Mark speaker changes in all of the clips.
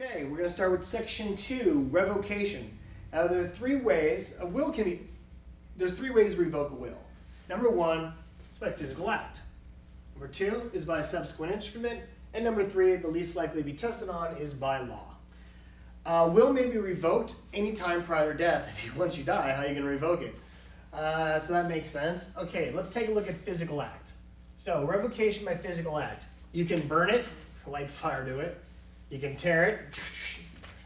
Speaker 1: Okay, we're going to start with section 2, revocation. Now there are three ways a will can be, there's three ways to revoke a will. Number 1 is by physical act. Number 2 is by a subsequent instrument. And number 3, the least likely to be tested on, is by law. Will may be revoked anytime prior to death. Once you die, how are you going to revoke it? So that makes sense. Okay, let's take a look at physical act. So revocation by physical act. You can burn it, light fire to it. You can tear it.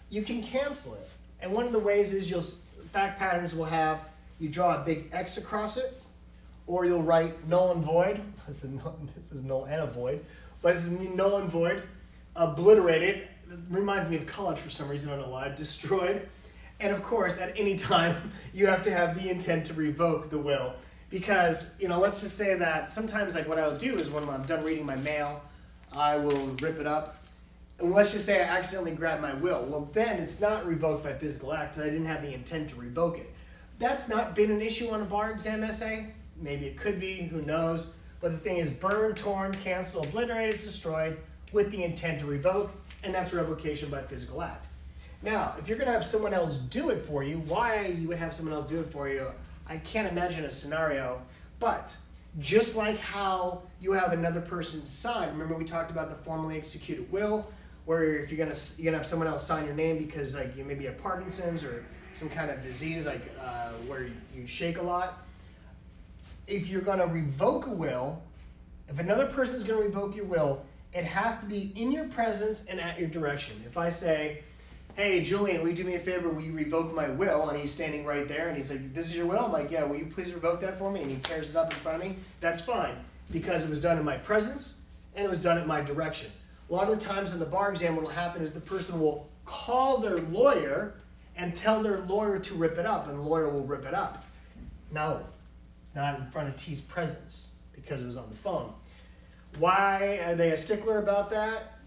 Speaker 1: You can cancel it. And one of the ways is fact patterns will have you draw a big X across it, or you'll write null and void. This is null and a void, but it's null and void. Obliterated. It reminds me of college for some reason. I don't know why. Destroyed. And of course, at any time, you have to have the intent to revoke the will. Because, let's just say that sometimes like what I'll do is when I'm done reading my mail, I will rip it up. And let's just say I accidentally grab my will. Well, then it's not revoked by physical act because I didn't have the intent to revoke it. That's not been an issue on a bar exam essay. Maybe it could be, who knows. But the thing is burned, torn, canceled, obliterated, destroyed with the intent to revoke, and that's revocation by physical act. Now, if you're going to have someone else do it for you, why you would have someone else do it for you, I can't imagine a scenario. But just like how you have another person sign, remember we talked about the formally executed will, where if you're gonna have someone else sign your name because like you maybe have Parkinson's or some kind of disease like where you shake a lot. If you're gonna revoke a will, if another person's gonna revoke your will, it has to be in your presence and at your direction. If I say, hey, Julian, will you do me a favor? Will you revoke my will? And he's standing right there and he's like, this is your will? I'm like, yeah, will you please revoke that for me? And he tears it up in front of me. That's fine because it was done in my presence and it was done at my direction. A lot of the times in the bar exam, what will happen is the person will call their lawyer and tell their lawyer to rip it up, and the lawyer will rip it up. No, it's not in front of T's presence because it was on the phone. Why are they a stickler about that?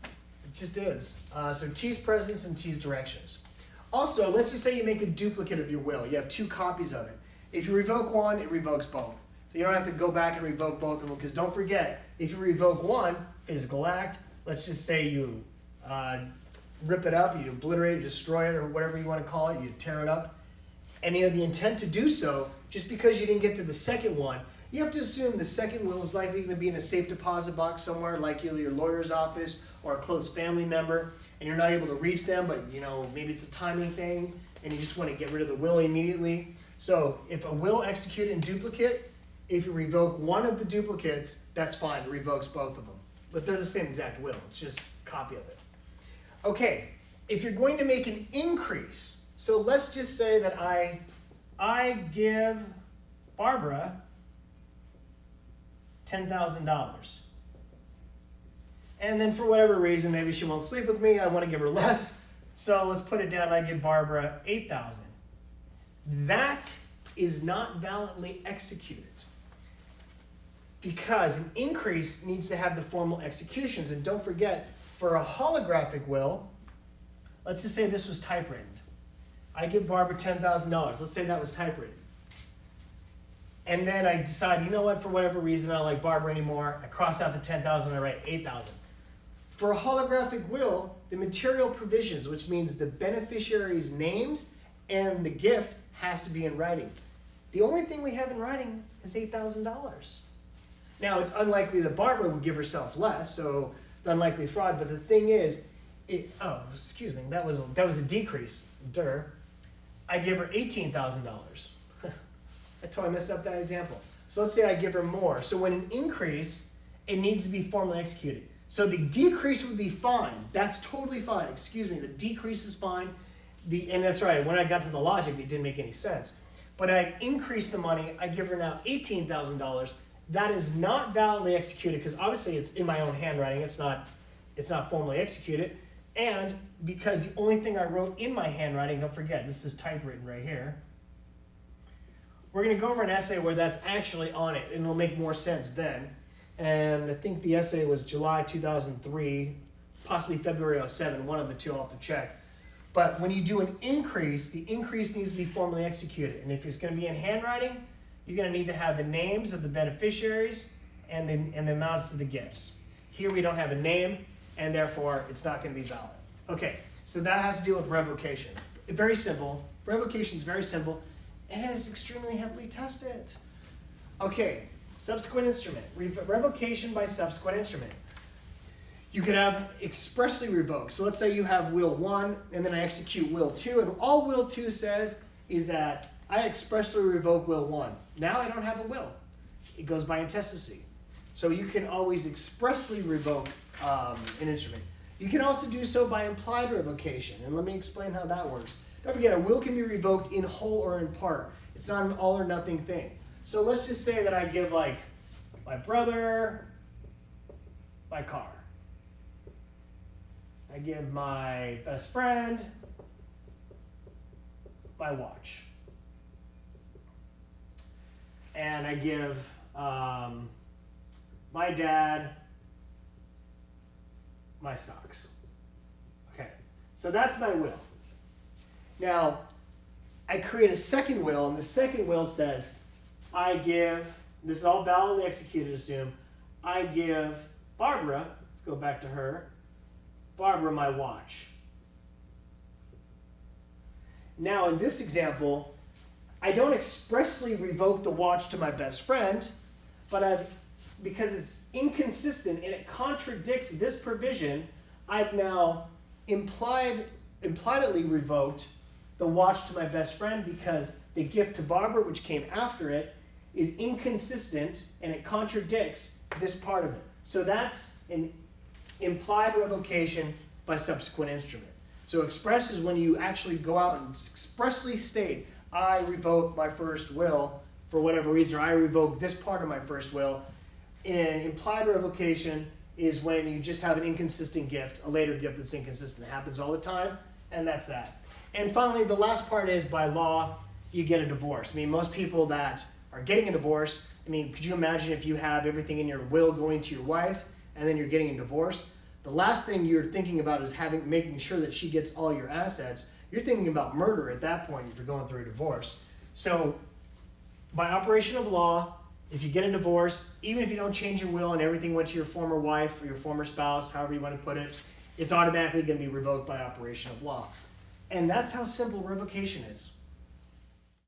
Speaker 1: It just is. So T's presence and T's directions. Also, let's just say you make a duplicate of your will. You have 2 copies of it. If you revoke one, it revokes both. So you don't have to go back and revoke both of them, because don't forget, if you revoke one, physical act, let's just say you rip it up, you obliterate it, destroy it, or whatever you want to call it, you tear it up, and you have the intent to do so, just because you didn't get to the second one, you have to assume the second will is likely going to be in a safe deposit box somewhere, like your lawyer's office or a close family member, and you're not able to reach them, but maybe it's a timing thing, and you just want to get rid of the will immediately. So if a will executed in duplicate, if you revoke one of the duplicates, that's fine. It revokes both of them. But they're the same exact will. It's just a copy of it. Okay, if you're going to make an increase, so let's just say that I give Barbara $10,000. And then for whatever reason, maybe she won't sleep with me. I want to give her less. So let's put it down. I give Barbara $8,000. That is not validly executed, because an increase needs to have the formal executions. And don't forget, for a holographic will, let's just say this was typewritten. I give Barbara $10,000. Let's say that was typewritten. And then I decide, you know what, for whatever reason, I don't like Barbara anymore. I cross out the $10,000, I write $8,000. For a holographic will, the material provisions, which means the beneficiary's names and the gift, has to be in writing. The only thing we have in writing is $8,000. Now, it's unlikely that Barbara would give herself less, so the unlikely fraud, but the thing is, that was a decrease. I give her $18,000. I totally messed up that example. So let's say I give her more. So when an increase, it needs to be formally executed. So the decrease would be fine. That's totally fine. The decrease is fine. And that's right, when I got to the logic, it didn't make any sense. But I increased the money, I give her now $18,000. That is not validly executed because obviously it's in my own handwriting. It's not formally executed. And because the only thing I wrote in my handwriting, don't forget, this is typewritten right here. We're going to go over an essay where that's actually on it, and it'll make more sense then. And I think the essay was July 2003, possibly February 2007, one of the two. I'll have to check. But when you do an increase, the increase needs to be formally executed. And if it's going to be in handwriting, you're going to need to have the names of the beneficiaries and the amounts of the gifts. Here we don't have a name, and therefore it's not going to be valid. Okay, so that has to do with revocation. Very simple. Revocation is very simple, and it's extremely heavily tested. Okay, subsequent instrument. Revocation by subsequent instrument. You could have expressly revoked. So let's say you have will 1, and then I execute will 2, and all will 2 says is that I expressly revoke will 1. Now I don't have a will. It goes by intestacy. So you can always expressly revoke an instrument. You can also do so by implied revocation, and let me explain how that works. Don't forget, a will can be revoked in whole or in part. It's not an all or nothing thing. So let's just say that I give like my brother my car. I give my best friend my watch. And I give my dad my stocks. Okay, so that's my will. Now, I create a second will, and the second will says, I give, this is all validly executed, assume, I give Barbara, let's go back to her, Barbara my watch. Now, in this example, I don't expressly revoke the watch to my best friend, but because it's inconsistent and it contradicts this provision, I've now impliedly revoked the watch to my best friend because the gift to Barbara, which came after it, is inconsistent and it contradicts this part of it. So that's an implied revocation by subsequent instrument. So express is when you actually go out and expressly state, I revoke my first will for whatever reason, or I revoke this part of my first will. And implied revocation is when you just have an inconsistent gift, a later gift that's inconsistent. It happens all the time, and that's that. And finally, the last part is by law, you get a divorce. I mean, most people that are getting a divorce, I mean, could you imagine if you have everything in your will going to your wife and then you're getting a divorce? The last thing you're thinking about is making sure that she gets all your assets. You're thinking about murder at that point if you're going through a divorce. So by operation of law, if you get a divorce, even if you don't change your will and everything went to your former wife or your former spouse, however you want to put it, it's automatically going to be revoked by operation of law. And that's how simple revocation is.